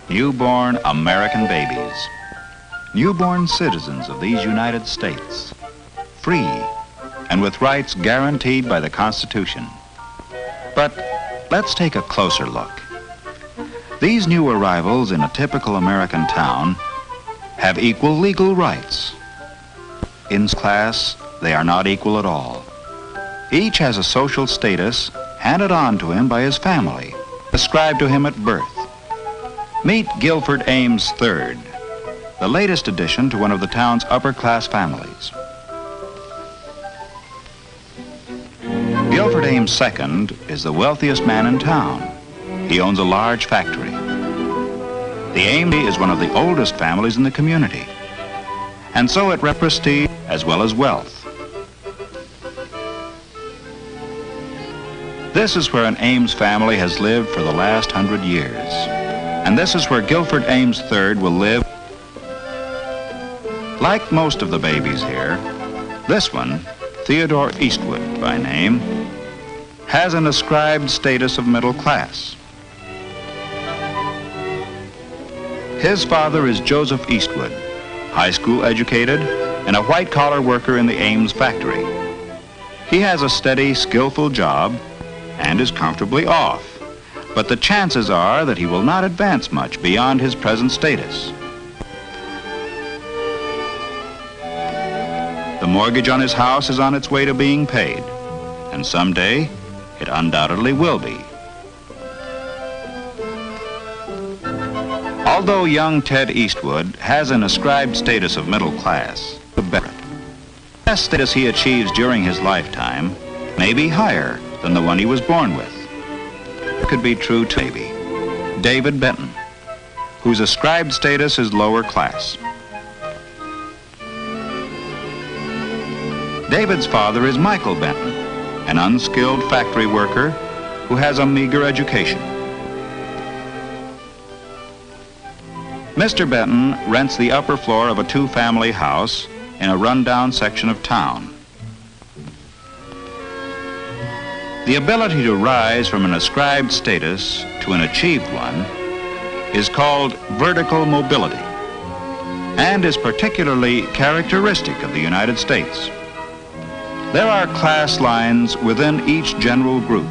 Newborn American babies. Newborn citizens of these United States. Free and with rights guaranteed by the Constitution. But let's take a closer look. These new arrivals in a typical American town have equal legal rights. In class, they are not equal at all. Each has a social status handed on to him by his family, ascribed to him at birth. Meet Guilford Ames III, the latest addition to one of the town's upper-class families. Guilford Ames II is the wealthiest man in town. He owns a large factory. The Ames is one of the oldest families in the community, and so it represents prestige as well as wealth. This is where an Ames family has lived for the last 100 years, and this is where Guilford Ames III will live. Like most of the babies here, this one, Theodore Eastwood by name, has an ascribed status of middle class. His father is Joseph Eastwood, high school educated and a white-collar worker in the Ames factory. He has a steady, skillful job and is comfortably off, but the chances are that he will not advance much beyond his present status. The mortgage on his house is on its way to being paid, and someday it undoubtedly will be. Although young Ted Eastwood has an ascribed status of middle class, the best status he achieves during his lifetime may be higher than the one he was born with. It could be true to maybe David Benton, whose ascribed status is lower class. David's father is Michael Benton, an unskilled factory worker who has a meager education. Mr. Benton rents the upper floor of a two-family house in a rundown section of town. The ability to rise from an ascribed status to an achieved one is called vertical mobility and is particularly characteristic of the United States. There are class lines within each general group,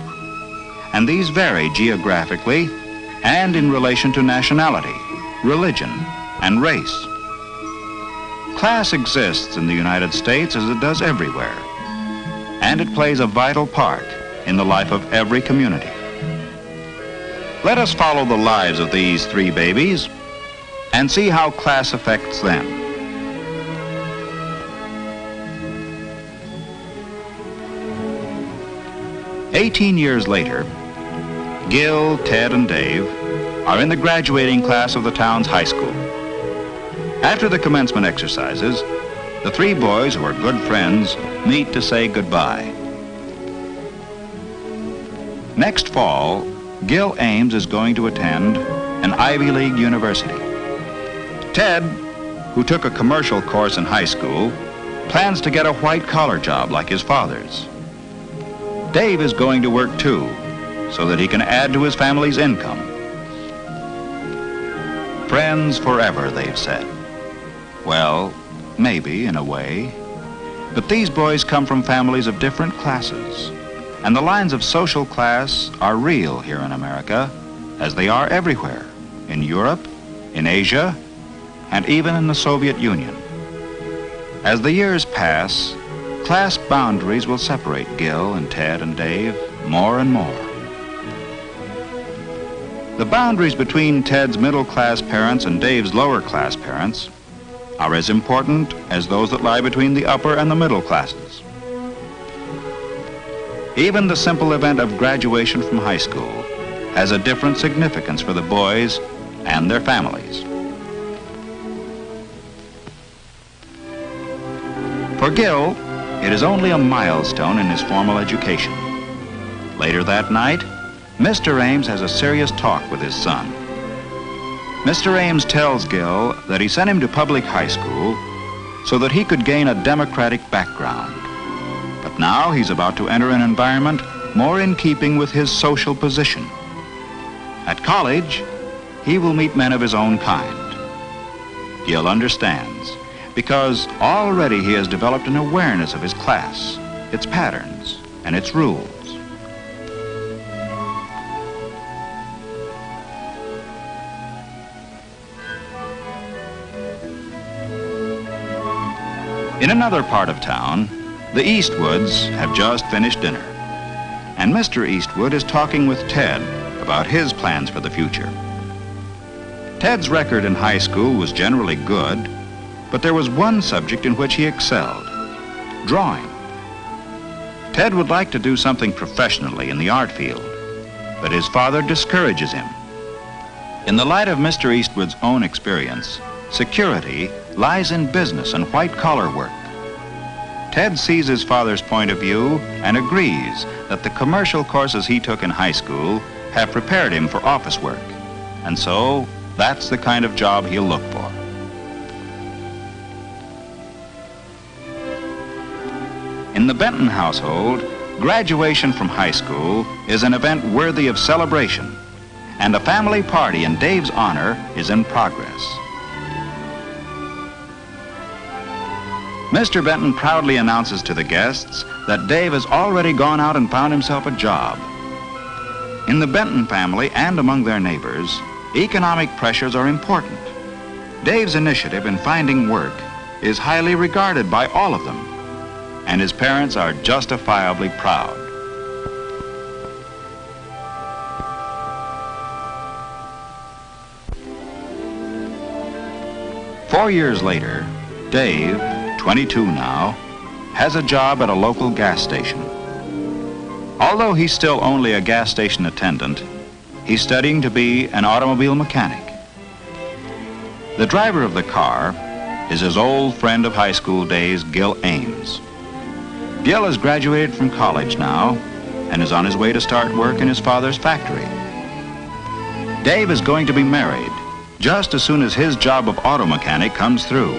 and these vary geographically and in relation to nationality, religion, and race. Class exists in the United States as it does everywhere, and it plays a vital part in the life of every community. Let us follow the lives of these three babies and see how class affects them. "18 years later, Gil, Ted, and Dave are in the graduating class of the town's high school. After the commencement exercises, the three boys, who are good friends, meet to say goodbye. Next fall, Gil Ames is going to attend an Ivy League university. Ted, who took a commercial course in high school, plans to get a white-collar job like his father's. Dave is going to work too, so that he can add to his family's income. Friends forever, they've said. Well, maybe in a way, but these boys come from families of different classes, and the lines of social class are real here in America, as they are everywhere, in Europe, in Asia, and even in the Soviet Union. As the years pass, class boundaries will separate Gil and Ted and Dave more and more. The boundaries between Ted's middle-class parents and Dave's lower-class parents are as important as those that lie between the upper and the middle classes. Even the simple event of graduation from high school has a different significance for the boys and their families. For Gil, it is only a milestone in his formal education. Later that night, Mr. Ames has a serious talk with his son. Mr. Ames tells Gil that he sent him to public high school so that he could gain a democratic background. But now he's about to enter an environment more in keeping with his social position. At college, he will meet men of his own kind. Gil understands, because already he has developed an awareness of his class, its patterns, and its rules. In another part of town, the Eastwoods have just finished dinner, and Mr. Eastwood is talking with Ted about his plans for the future. Ted's record in high school was generally good, but there was one subject in which he excelled: drawing. Ted would like to do something professionally in the art field, but his father discourages him. In the light of Mr. Eastwood's own experience, security lies in business and white-collar work. Ted sees his father's point of view and agrees that the commercial courses he took in high school have prepared him for office work, and so that's the kind of job he'll look for. In the Benton household, graduation from high school is an event worthy of celebration, and a family party in Dave's honor is in progress. Mr. Benton proudly announces to the guests that Dave has already gone out and found himself a job. In the Benton family and among their neighbors, economic pressures are important. Dave's initiative in finding work is highly regarded by all of them, and his parents are justifiably proud. Four years later, Dave, 22 now, has a job at a local gas station. Although he's still only a gas station attendant, he's studying to be an automobile mechanic. The driver of the car is his old friend of high school days, Gil Ames. Gil has graduated from college now and is on his way to start work in his father's factory. Dave is going to be married just as soon as his job of auto mechanic comes through.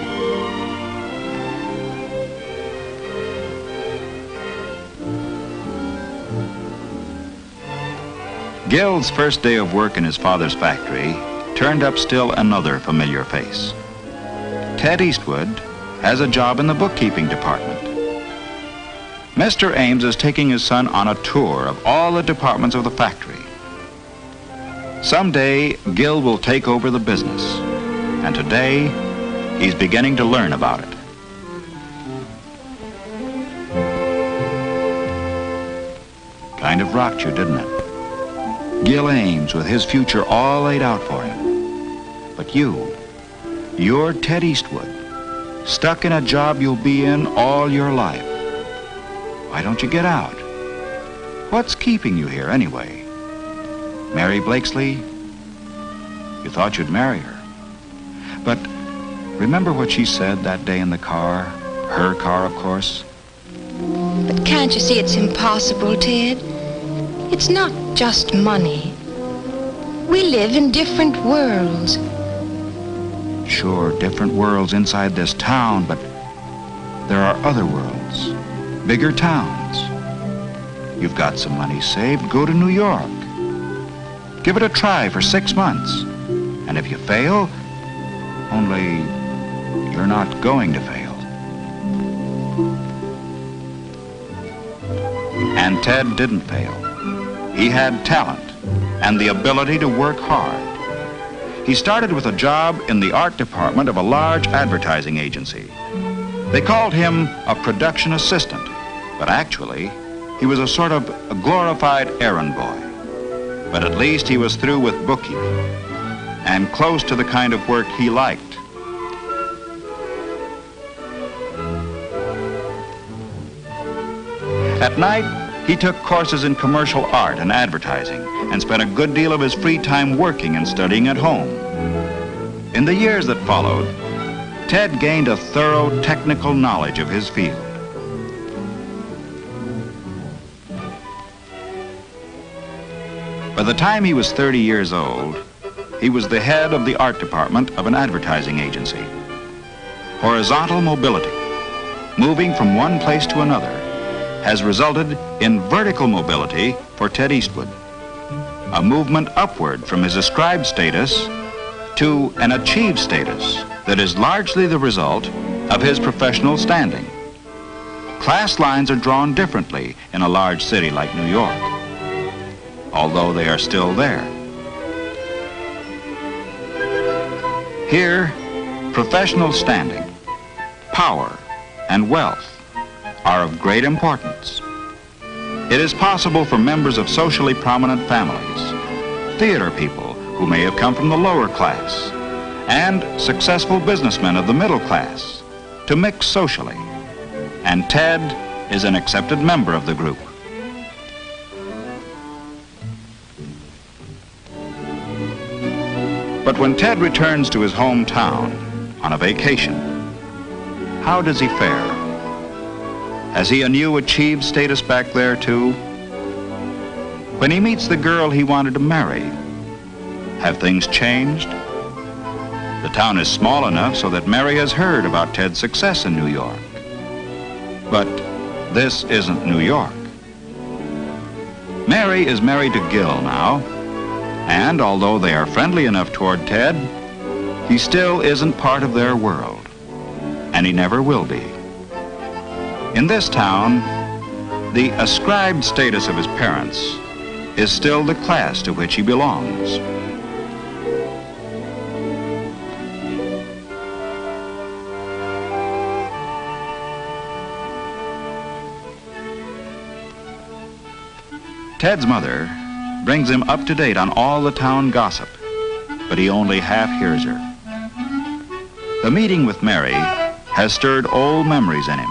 Gil's first day of work in his father's factory turned up still another familiar face. Ted Eastwood has a job in the bookkeeping department. Mr. Ames is taking his son on a tour of all the departments of the factory. Someday, Gil will take over the business, and today, he's beginning to learn about it. Kind of rocked you, didn't it? Gil Ames with his future all laid out for him. But you're Ted Eastwood, stuck in a job you'll be in all your life. Why don't you get out? What's keeping you here anyway? Mary Blakesley? You thought you'd marry her. But remember what she said that day in the car? Her car, of course. But can't you see it's impossible, Ted? It's not just money. We live in different worlds. Sure, different worlds inside this town, but there are other worlds, bigger towns. You've got some money saved, go to New York. Give it a try for 6 months. And if you fail, only you're not going to fail. And Ted didn't fail. He had talent and the ability to work hard. He started with a job in the art department of a large advertising agency. They called him a production assistant, but actually, he was a sort of a glorified errand boy. But at least he was through with bookkeeping and close to the kind of work he liked. At night, he took courses in commercial art and advertising and spent a good deal of his free time working and studying at home. In the years that followed, Ted gained a thorough technical knowledge of his field. By the time he was 30 years old, he was the head of the art department of an advertising agency. Horizontal mobility, moving from one place to another, has resulted in vertical mobility for Ted Eastwood, a movement upward from his ascribed status to an achieved status that is largely the result of his professional standing. Class lines are drawn differently in a large city like New York, although they are still there. Here, professional standing, power, and wealth are of great importance. It is possible for members of socially prominent families, theater people who may have come from the lower class, and successful businessmen of the middle class to mix socially, and Ted is an accepted member of the group. But when Ted returns to his hometown on a vacation, how does he fare? Has he a new achieved status back there too? When he meets the girl he wanted to marry, have things changed? The town is small enough so that Mary has heard about Ted's success in New York. But this isn't New York. Mary is married to Gil now, and although they are friendly enough toward Ted, he still isn't part of their world, and he never will be. In this town, the ascribed status of his parents is still the class to which he belongs. Ted's mother brings him up to date on all the town gossip, but he only half hears her. The meeting with Mary has stirred old memories in him.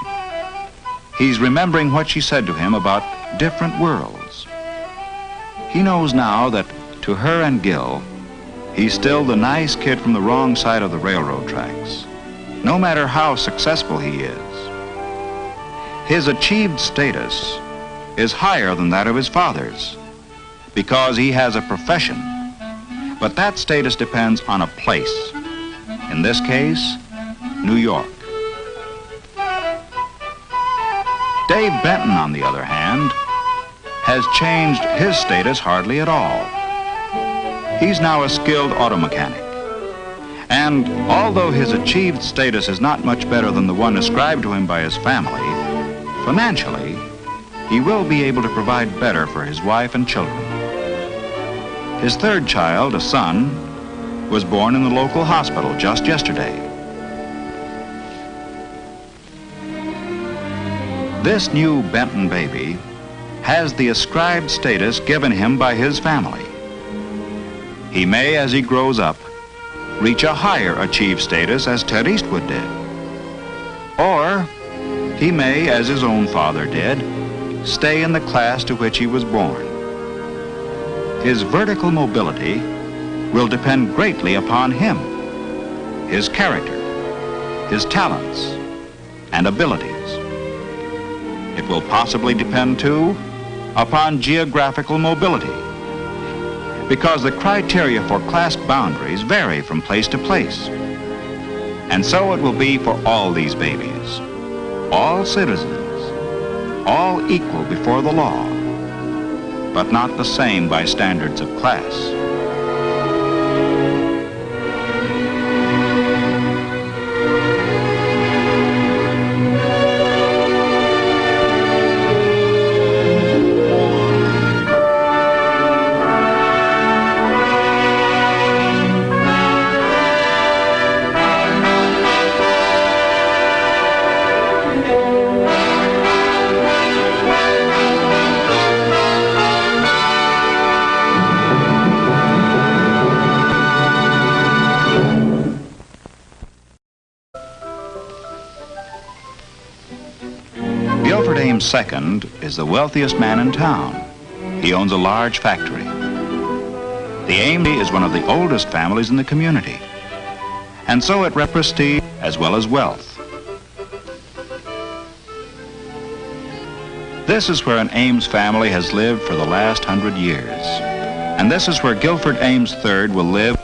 He's remembering what she said to him about different worlds. He knows now that to her and Gil, he's still the nice kid from the wrong side of the railroad tracks, no matter how successful he is. His achieved status is higher than that of his father's because he has a profession, but that status depends on a place. In this case, New York. Dave Benton, on the other hand, has changed his status hardly at all. He's now a skilled auto mechanic. And although his achieved status is not much better than the one ascribed to him by his family, financially, he will be able to provide better for his wife and children. His third child, a son, was born in the local hospital just yesterday. This new Benton baby has the ascribed status given him by his family. He may, as he grows up, reach a higher achieved status as Ted Eastwood did. Or he may, as his own father did, stay in the class to which he was born. His vertical mobility will depend greatly upon him, his character, his talents, and abilities. It will possibly depend, too, upon geographical mobility, because the criteria for class boundaries vary from place to place. And so it will be for all these babies, all citizens, all equal before the law, but not the same by standards of class. Second is the wealthiest man in town. He owns a large factory. The Ames is one of the oldest families in the community, and so it represents prestige as well as wealth. This is where an Ames family has lived for the last 100 years, and this is where Guilford Ames III will live.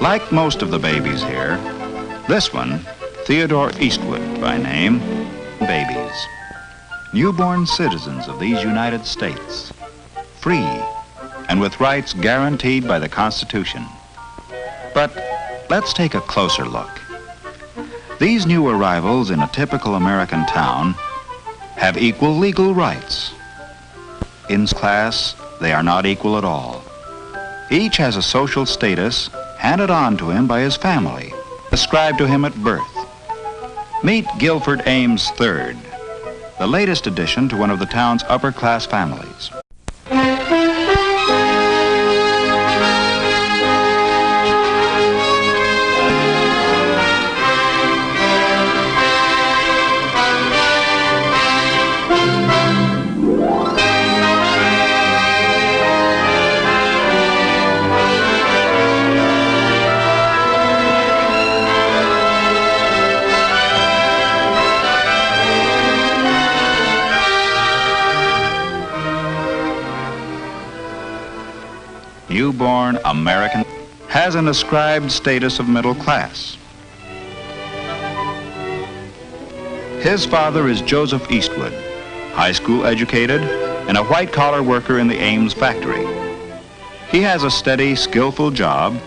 Like most of the babies here, this one, Theodore Eastwood by name, babies, newborn citizens of these United States, free and with rights guaranteed by the Constitution. But let's take a closer look. These new arrivals in a typical American town have equal legal rights. In class, they are not equal at all. Each has a social status handed on to him by his family, ascribed to him at birth. Meet Guilford Ames III, the latest addition to one of the town's upper-class families. Newborn American, has an ascribed status of middle class. His father is Joseph Eastwood, high school educated and a white-collar worker in the Ames factory. He has a steady, skillful job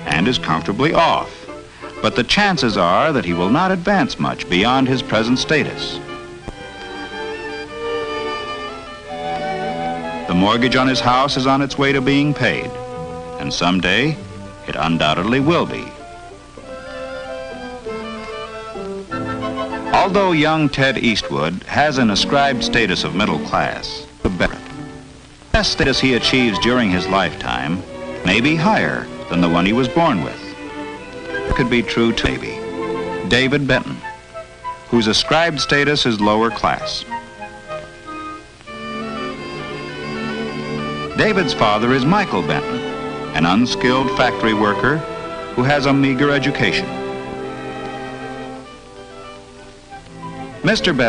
and is comfortably off, but the chances are that he will not advance much beyond his present status. The mortgage on his house is on its way to being paid, and someday it undoubtedly will be. Although young Ted Eastwood has an ascribed status of middle class, the best status he achieves during his lifetime may be higher than the one he was born with. It could be true to maybe David Benton, whose ascribed status is lower class. David's father is Michael Benton, an unskilled factory worker who has a meager education. Mr. Benton